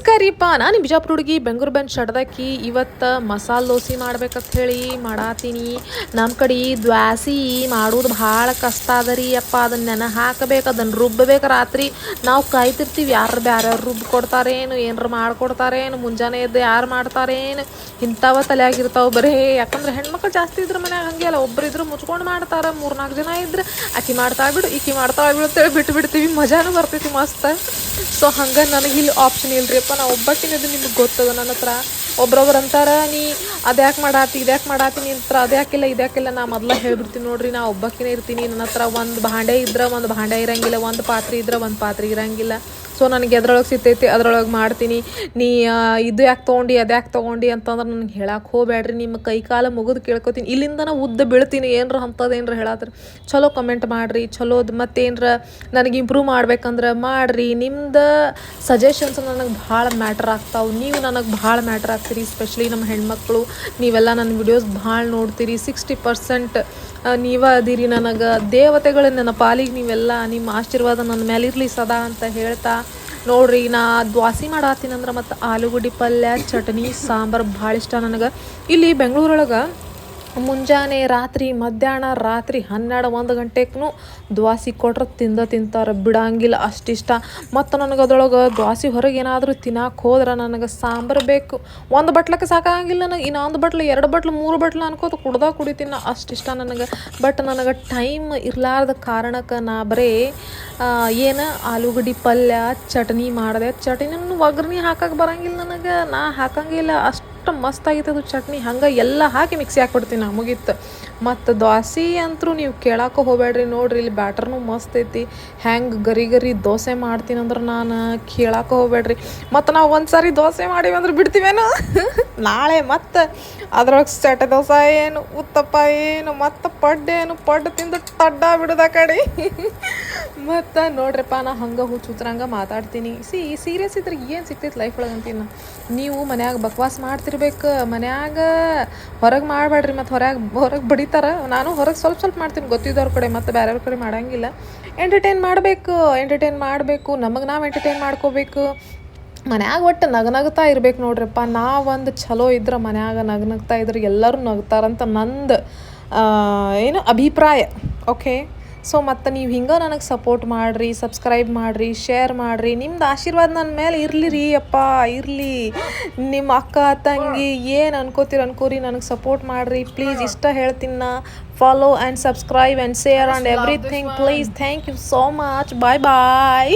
ನಮಸ್ಕಾರಿಪ್ಪ, ನಾನು ಬಿಜಾಪುರ ಹುಡುಗಿ ಬೆಂಗಳೂರು ಬಂದು ಶಡ್ದಾಕಿ. ಇವತ್ತು ಮಸಾಲೆ ದೋಸೆ ಮಾಡ್ಬೇಕಂತ ಹೇಳಿ ಮಾಡಾತೀನಿ. ನಮ್ಮ ಕಡೆ ದ್ವಾಸೆ ಮಾಡೋದು ಭಾಳ ಕಷ್ಟ ಅದ ರೀ ಅಪ್ಪ. ಅದನ್ನು ನೆನೆ ಹಾಕಬೇಕು, ಅದನ್ನು ರುಬ್ಬಬೇಕು. ರಾತ್ರಿ ನಾವು ಕಾಯ್ತಿರ್ತೀವಿ ಯಾರು ಬ್ಯಾರ್ಯಾರು ರುಬ್ಬಿ ಕೊಡ್ತಾರೇನು, ಏನಾರು ಮಾಡ್ಕೊಡ್ತಾರೇನು, ಮುಂಜಾನೆ ಎದ್ದು ಯಾರು ಮಾಡ್ತಾರೇನು, ಇಂಥವ ತಲೆಯಾಗಿರ್ತಾವೆ ಬರೀ. ಯಾಕಂದ್ರೆ ಹೆಣ್ಮಕ್ಳು ಜಾಸ್ತಿ ಇದ್ರೆ ಮನ್ಯಾಗ ಹಂಗೆ ಅಲ್ಲ, ಒಬ್ಬರಿದ್ರು ಮುಚ್ಕೊಂಡು ಮಾಡ್ತಾರೆ. 3-4 ಜನ ಇದ್ರೆ ಆಕಿ ಮಾಡ್ತಾ ಬಿಡು ಈಕಿ ಮಾಡ್ತಾ ಬಿಡು ಅಂತೇಳಿ ಬಿಟ್ಟು ಬಿಡ್ತೀವಿ. ಮಜಾನೂ ಬರ್ತೈತಿ ಮಸ್ತ್. ಸೊ ಹಂಗೆ ನನಗೆ ಇಲ್ಲಿ ಆಪ್ಷನ್ ಇಲ್ರಿಯಪ್ಪ, ನಾ ಒಬ್ಬಾಕಿನದು ನಿಮ್ಗೆ ಗೊತ್ತದ. ನನ್ನ ಹತ್ರ ಒಬ್ರೊಬ್ರು ಅಂತಾರೆ, ನೀ ಅದ್ಯಾಕೆ ಮಾಡಾತಿ ಇದ್ಯಾಕೆ ಮಾಡಾತಿ, ನಿನ್ನ ಹತ್ರ ಅದ್ಯಾಕಿಲ್ಲ ಇದ್ಯಾಕಿಲ್ಲ. ನಾ ಮೊದಲ ಹೇಳ್ಬಿಡ್ತೀನಿ ನೋಡ್ರಿ, ನಾ ಒಬ್ಬಾಕಿನೇ ಇರ್ತೀನಿ. ನನ್ನ ಹತ್ರ ಒಂದು ಭಾಂಡೆ ಇದ್ರೆ ಒಂದು ಭಾಂಡೆ ಇರಂಗಿಲ್ಲ, ಒಂದು ಪಾತ್ರೆ ಇದ್ರೆ ಒಂದು ಪಾತ್ರೆ ಇರಂಗಿಲ್ಲ. ಸೊ ನನಗೆ ಎದ್ರೊಳಗೆ ಸಿಗ್ತೈತಿ ಅದ್ರೊಳಗೆ ಮಾಡ್ತೀನಿ. ನೀ ಇದು ಯಾಕೆ ತೊಗೊಂಡು ಅದು ಯಾಕೆ ತೊಗೊಂಡು ಅಂತಂದ್ರೆ ನನಗೆ ಹೇಳಕ್ಕೆ ಹೋಗ್ಬೇಡ್ರಿ. ನಿಮ್ಮ ಕೈ ಕಾಲ ಮುಗಿದು ಕೇಳ್ಕೊತೀನಿ. ಇಲ್ಲಿಂದ ನಾ ಉದ್ದ ಬೀಳ್ತೀನಿ. ಏನರ ಅಂಥದ್ದು ಏನರ ಹೇಳತ್ರಿ ಚಲೋ ಕಮೆಂಟ್ ಮಾಡಿರಿ. ಚಲೋದು ಮತ್ತೇನರ ನನಗೆ ಇಂಪ್ರೂವ್ ಮಾಡ್ಬೇಕಂದ್ರೆ ಮಾಡಿರಿ. ನಿಮ್ದು ಸಜೆಷನ್ಸ್ ನನಗೆ ಭಾಳ ಮ್ಯಾಟ್ರ್ ಆಗ್ತಾವೆ. ನೀವು ನನಗೆ ಭಾಳ ಮ್ಯಾಟ್ರ್ ಆಗ್ತೀರಿ. ಸ್ಪೆಷಲಿ ನಮ್ಮ ಹೆಣ್ಮಕ್ಳು ನೀವೆಲ್ಲ ನನ್ನ ವಿಡಿಯೋಸ್ ಭಾಳ ನೋಡ್ತೀರಿ. 60% ನೀವ ಅದೀರಿ ನನಗೆ ದೇವತೆಗಳು. ನನ್ನ ಪಾಲಿಗೆ ನೀವೆಲ್ಲ ನಿಮ್ಮ ಆಶೀರ್ವಾದ ನನ್ನ ಮೇಲೆ ಇರಲಿ ಸದಾ ಅಂತ ಹೇಳ್ತಾ ನೋಡ್ರಿ, ನಾ ದ್ವಾಸೆ ಮಾಡತ್ತೀನಂದ್ರೆ ಮತ್ತು ಆಲೂಗಡ್ಡೆ ಪಲ್ಯ, ಚಟ್ನಿ, ಸಾಂಬಾರು ಭಾಳ ಇಷ್ಟ ನನಗೆ. ಇಲ್ಲಿ ಬೆಂಗಳೂರೊಳಗೆ ಮುಂಜಾನೆ ರಾತ್ರಿ ಮಧ್ಯಾಹ್ನ ರಾತ್ರಿ 12-1 ಗಂಟೆಗೂ ದ್ವಾಸೆ ಕೊಟ್ರೆ ತಿಂತಾರೆ, ಬಿಡಂಗಿಲ್ಲ ಅಷ್ಟಿಷ್ಟ. ಮತ್ತು ನನಗೆ ಅದ್ರೊಳಗೆ ದ್ವಾಸೆ ಹೊರಗೆ ಏನಾದರೂ ತಿನ್ನಕ್ಕೆ ಹೋದ್ರೆ ನನಗೆ ಸಾಂಬಾರು ಬೇಕು. ಒಂದು ಬಟ್ಲಕ್ಕೆ ಸಾಕಾಗಿಲ್ಲ ನನಗೆ, ಇನ್ನೊಂದು ಬಟ್ಲು 2 ಬಟ್ಲು 3 ಬಟ್ಲು ಅನ್ಕೋತ ಕುಡ್ತೀನಿ ನಾ, ಅಷ್ಟಿಷ್ಟ ನನಗೆ. ಬಟ್ ನನಗೆ ಟೈಮ್ ಇರಲಾರ್ದ ಕಾರಣಕ್ಕೆ ನಾ ಬರೀ ಏನು ಆಲೂಗಡ್ಡೆ ಪಲ್ಯ ಚಟ್ನಿ ಮಾಡಿದೆ. ಚಟ್ನಿನೂ ಒಗ್ಗರಣೆ ಹಾಕಕ್ಕೆ ಬರೋಂಗಿಲ್ಲ ನನಗೆ, ನಾ ಹಾಕಂಗಿಲ್ಲ. ಅಷ್ಟು ಮಸ್ತ್ ಆಗೈತೆ ಅದು ಚಟ್ನಿ. ಹಂಗೆ ಎಲ್ಲ ಹಾಕಿ ಮಿಕ್ಸಿ ಹಾಕ್ಬಿಡ್ತೀನಿ ನಾ, ಮುಗೀತು. ಮತ್ತು ದೋಸೆ ಅಂತೂ ನೀವು ಕೇಳಕ್ಕೆ ಹೋಗ್ಬೇಡ್ರಿ. ನೋಡ್ರಿ ಇಲ್ಲಿ ಬ್ಯಾಟರ್ನು ಮಸ್ತ್ ಐತಿ. ಹೆಂಗೆ ಗರಿ ದೋಸೆ ಮಾಡ್ತೀನಿ ಅಂದ್ರೆ ನಾನು ಕೇಳಕ್ಕೆ ಹೋಗ್ಬೇಡ್ರಿ. ಮತ್ತು ನಾವು ಒಂದು ಸಾರಿ ದೋಸೆ ಮಾಡೀವಿ ಅಂದ್ರೆ ಬಿಡ್ತೀವೇನು ನಾಳೆ ಮತ್ತು ಅದ್ರೊಳಗೆ ಸೆಟೆ ದೋಸೆ ಏನು, ಉತ್ತಪ್ಪ ಏನು, ಮತ್ತು ಪಡ್ಡು ತಿಂದು ತಡ್ಡ ಬಿಡೋದ ಕಡೆ ಮತ್ತು ನೋಡ್ರಿಪ್ಪ, ನಾ ಹಂಗೆ ಹುಚ್ಚುತ್ರಂಗೆ ಮಾತಾಡ್ತೀನಿ. ಸೀರಿಯಸ್ ಇದ್ರೆ ಏನು ಸಿಗ್ತೈತೆ ಲೈಫ್ ಒಳಗೆ ಅಂತೀನಿ. ನೀವು ಮನ್ಯಾಗ ಬಕ್ವಾಸ್ ಮಾಡ್ತಿರ್ಬೇಕು, ಮನ್ಯಾಗ ಹೊರಗೆ ಮಾಡಬೇಡ್ರಿ. ಮತ್ತು ಹೊರಗೆ ಬಡಿತಾರೆ. ನಾನು ಹೊರಗೆ ಸ್ವಲ್ಪ ಮಾಡ್ತೀನಿ ಗೊತ್ತಿದ್ದವ್ರ ಕಡೆ, ಮತ್ತು ಬೇರೆಯವ್ರ ಕಡೆ ಮಾಡೋಂಗಿಲ್ಲ. ಎಂಟರ್ಟೈನ್ ಮಾಡಬೇಕು, ನಮಗೆ ನಾವು ಎಂಟರ್ಟೈನ್ ಮಾಡ್ಕೋಬೇಕು. ಮನ್ಯಾಗ ಒಟ್ಟು ನಗನಗ್ತಾ ಇರ್ಬೇಕು ನೋಡ್ರಿಪ್ಪ. ನಾವೊಂದು ಚಲೋ ಇದ್ರೆ ಮನ್ಯಾಗ ನಗ್ನಗ್ತಾ ಇದ್ರೆ ಎಲ್ಲರೂ ನಗ್ತಾರಂತ ನಂದು ಏನು ಅಭಿಪ್ರಾಯ. ಓಕೆ, ಸೊ ಮತ್ತು ನೀವು ಹಿಂಗೆ ನನಗೆ ಸಪೋರ್ಟ್ ಮಾಡಿರಿ, ಸಬ್ಸ್ಕ್ರೈಬ್ ಮಾಡಿರಿ, ಶೇರ್ ಮಾಡಿರಿ. ನಿಮ್ದು ಆಶೀರ್ವಾದ ನನ್ನ ಮೇಲೆ ಇರಲಿ ರೀ ಅಪ್ಪ, ಇರಲಿ. ನಿಮ್ಮ ಅಕ್ಕ ತಂಗಿ ಏನು ಅನ್ಕೋರಿ, ನನಗೆ ಸಪೋರ್ಟ್ ಮಾಡಿರಿ ಪ್ಲೀಸ್. ಇಷ್ಟ ಹೇಳ್ತೀನಿ ನಾ. Follow and subscribe and share and everything please. Thank you so much. Bye.